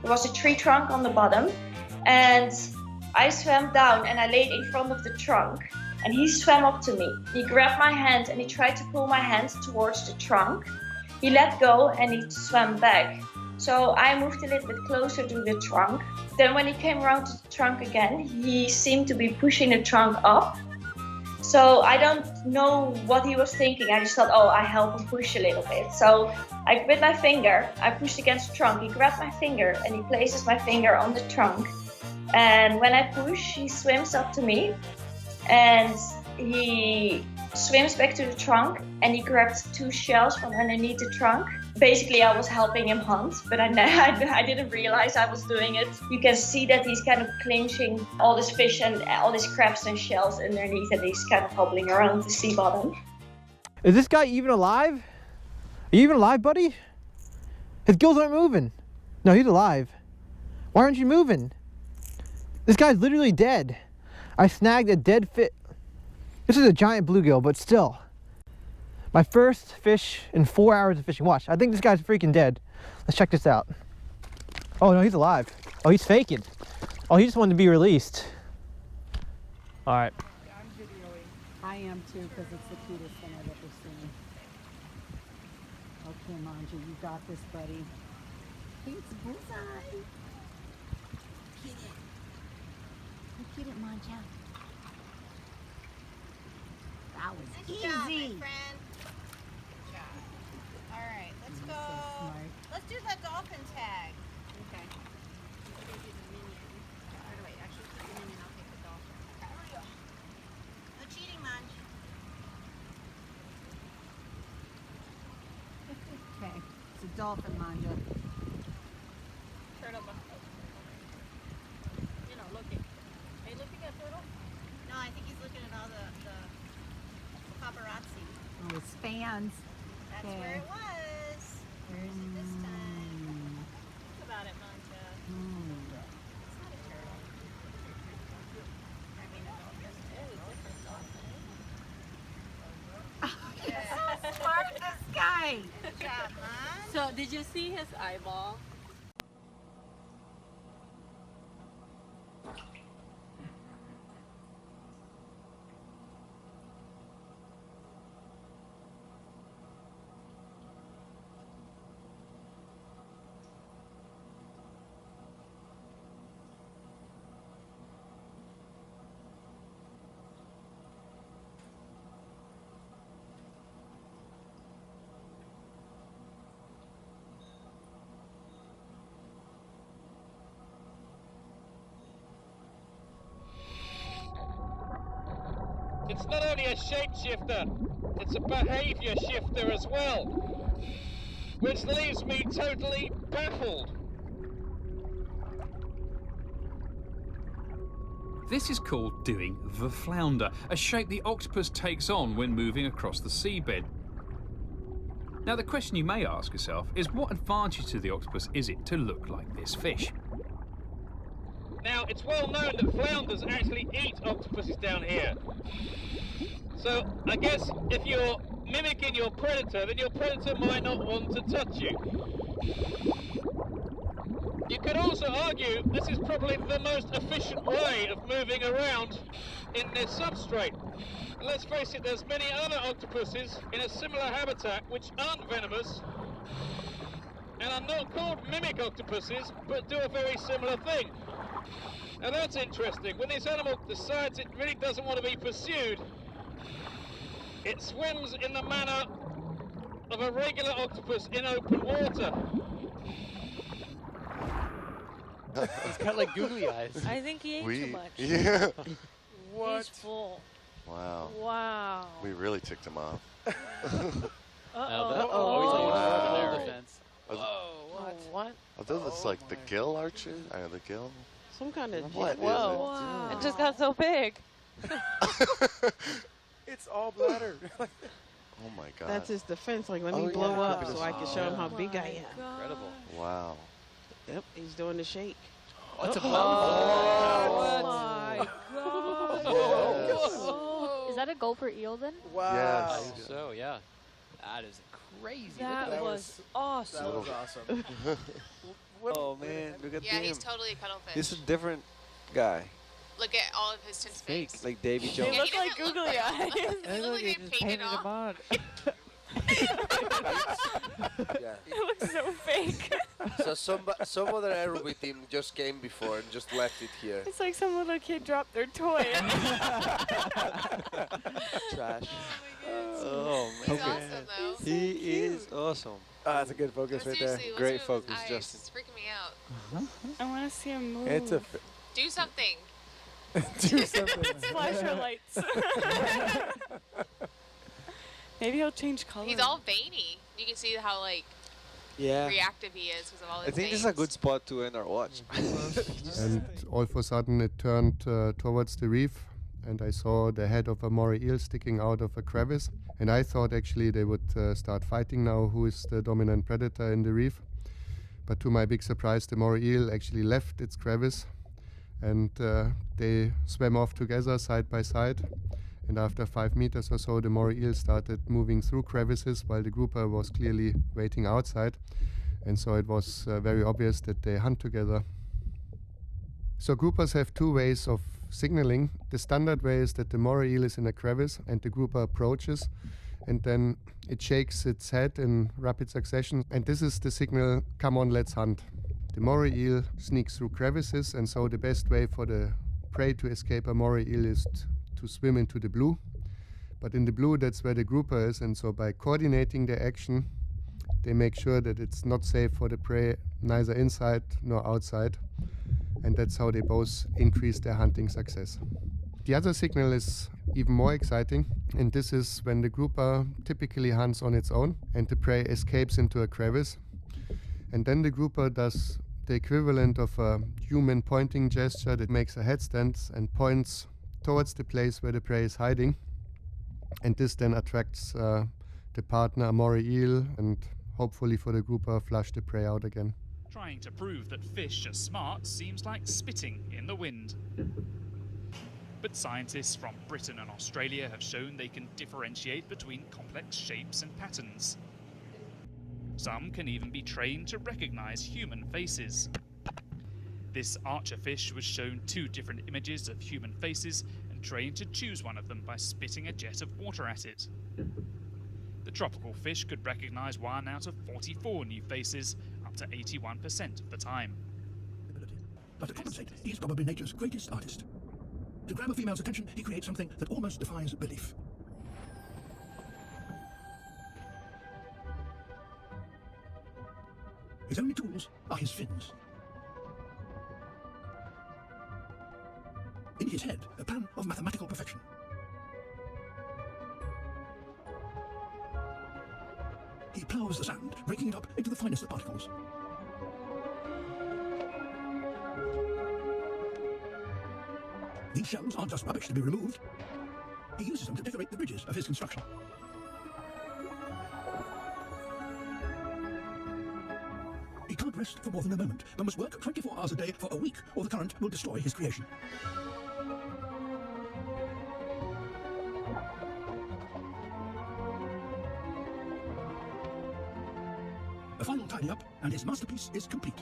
There was a tree trunk on the bottom, and I swam down and I laid in front of the trunk, and he swam up to me. He grabbed my hand and he tried to pull my hand towards the trunk. He let go and he swam back. So I moved a little bit closer to the trunk. Then when he came around to the trunk again, he seemed to be pushing the trunk up. So I don't know what he was thinking. I just thought, oh, I help him push a little bit. So with my finger, I pushed against the trunk. He grabbed my finger and he places my finger on the trunk. And when I push, he swims up to me and he swims back to the trunk and he grabbed 2 shells from underneath the trunk. Basically, I was helping him hunt, but I didn't realize I was doing it. You can see that he's kind of clinching all this fish and all these crabs and shells underneath, and he's kind of hobbling around the sea bottom. Is this guy even alive? Are you even alive, buddy? His gills aren't moving. No, he's alive. Why aren't you moving? This guy's literally dead. I snagged a dead fish. This is a giant bluegill, but still. My first fish in 4 hours of fishing. Watch, I think this guy's freaking dead. Let's check this out. Oh no, he's alive. Oh, he's faking. Oh, he just wanted to be released. All right. I'm videoing. I am too, because it's the cutest thing I've ever seen. Okay, Manja, you got this, buddy. It's bullseye. Get it. Get it, Manja. That was Nice easy. job, my friend. Good job. All right, let's go. So smart. Let's do the dolphin tag. Okay. We're gonna do the minion. Or wait, actually, take the minion. I'll take the dolphin. Okay, here we go. No cheating, Munch. Okay, it's a dolphin, Manja. Turtle. You know, looking. Are you looking at turtle? No, I think he's looking at all the paparazzi. Oh, it's fans. That's Okay. where it was. Where is it this time? Think about it, Manja. It's not a turtle. I mean, a dolphin. Oh, different dolphin. So smart, this guy. Good job, Mom. So did you see his eyeball? It's not only a shapeshifter, it's a behavior shifter as well, which leaves me totally baffled. This is called doing the flounder, a shape the octopus takes on when moving across the seabed. Now the question you may ask yourself is, what advantage to the octopus is it to look like this fish? Now, it's well known that flounders actually eat octopuses down here. So, I guess if you're mimicking your predator, then your predator might not want to touch you. You could also argue this is probably the most efficient way of moving around in this substrate. Let's face it, there's many other octopuses in a similar habitat which aren't venomous and are not called mimic octopuses, but do a very similar thing. Now that's interesting. When this animal decides it really doesn't want to be pursued, it swims in the manner of a regular octopus in open water. It's kind of like googly eyes. I think he ate too much. Yeah. What? He's full. Wow. Wow. We really ticked him off. Uh-oh. Oh, he's like Wow. on the fence. Are, What? are those like the gill arches? The gill? Some kind of What jet. is Whoa. it Wow. doing? It just got so big. It's all bladder. Oh my god. That's his defense. Like, let Oh, me blow yeah. up Look at so I this. can show him how Oh big I my am. God. Incredible. Wow. Yep, he's doing the shake. What's a Oh my God. Yes. Is that a gopher eel then? I Yes. think so, yeah. That is crazy. That Look at was awesome. That was awesome. Oh man, look at Yeah, him. he's totally a cuttlefish. This is a different guy. Look at all of his Fake, face. like Davy They Jones. Yeah, look he like doesn't look googly like eyes. They look like they painted off. on. Yeah. It looks so fake. So some other aerobic team just came before and just left it here. It's like some little kid dropped their toy. Trash. Oh He's awesome though. He is awesome. that's a good focus But right there. seriously, what's Great with his focus, eyes? Justin. It's freaking me out. I want to see him move. It's a Do something. do something. Flash your lights. Maybe he'll change color. He's all veiny. You can see how like Yeah. reactive he is because of all his I think this veins. is a good spot to end our watch. And all of a sudden it turned towards the reef, and I saw the head of a moray eel sticking out of a crevice. And I thought actually they would start fighting now, who is the dominant predator in the reef. But to my big surprise, the moray eel actually left its crevice, and they swam off together side by side. And after 5 meters or so, the moray eel started moving through crevices while the grouper was clearly waiting outside. And so it was very obvious that they hunt together. So groupers have two ways of signaling. The standard way is that the moray eel is in a crevice and the grouper approaches, and then it shakes its head in rapid succession. And this is the signal, come on, let's hunt. The moray eel sneaks through crevices, and so the best way for the prey to escape a moray eel is to swim into the blue. But in the blue, that's where the grouper is, and so by coordinating their action, they make sure that it's not safe for the prey, neither inside nor outside. And that's how they both increase their hunting success. The other signal is even more exciting, and this is when the grouper typically hunts on its own and the prey escapes into a crevice. And then the grouper does the equivalent of a human pointing gesture that makes a headstand and points towards the place where the prey is hiding. And this then attracts the partner, a moray eel, and hopefully for the grouper, flush the prey out again. Trying to prove that fish are smart seems like spitting in the wind. But scientists from Britain and Australia have shown they can differentiate between complex shapes and patterns. Some can even be trained to recognize human faces. This archerfish was shown 2 different images of human faces and trained to choose one of them by spitting a jet of water at it. The tropical fish could recognize 1 out of 44 new faces, up to 81% of the time. But to compensate, he is probably nature's greatest artist. To grab a female's attention, he creates something that almost defies belief. His only tools are his fins. In his head, a plan of mathematical perfection. He ploughs the sand, breaking it up into the finest of particles. These shells aren't just rubbish to be removed. He uses them to decorate the bridges of his construction. He can't rest for more than a moment, but must work 24 hours a day for a week, or the current will destroy his creation. A final tidy-up, and his masterpiece is complete.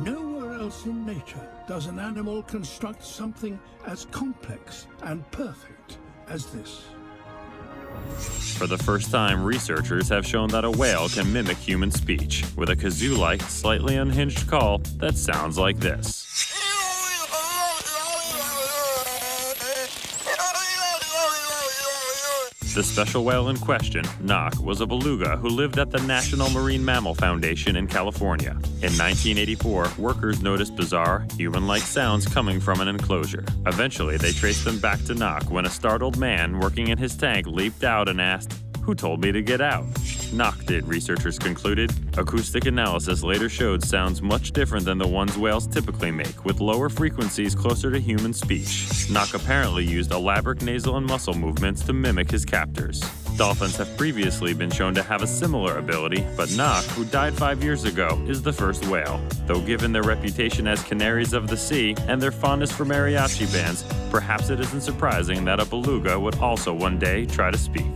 Nowhere else in nature does an animal construct something as complex and perfect as this. For the first time, researchers have shown that a whale can mimic human speech with a kazoo-like, slightly unhinged call that sounds like this. The special whale in question, Nock, was a beluga who lived at the National Marine Mammal Foundation in California. In 1984, workers noticed bizarre, human-like sounds coming from an enclosure. Eventually, they traced them back to Nock when a startled man working in his tank leaped out and asked, "Who told me to get out?" Nock did, researchers concluded. Acoustic analysis later showed sounds much different than the ones whales typically make, with lower frequencies closer to human speech. Nock apparently used elaborate nasal and muscle movements to mimic his captors. Dolphins have previously been shown to have a similar ability, but Nock, who died 5 years ago, is the first whale. Though given their reputation as canaries of the sea and their fondness for mariachi bands, perhaps it isn't surprising that a beluga would also one day try to speak.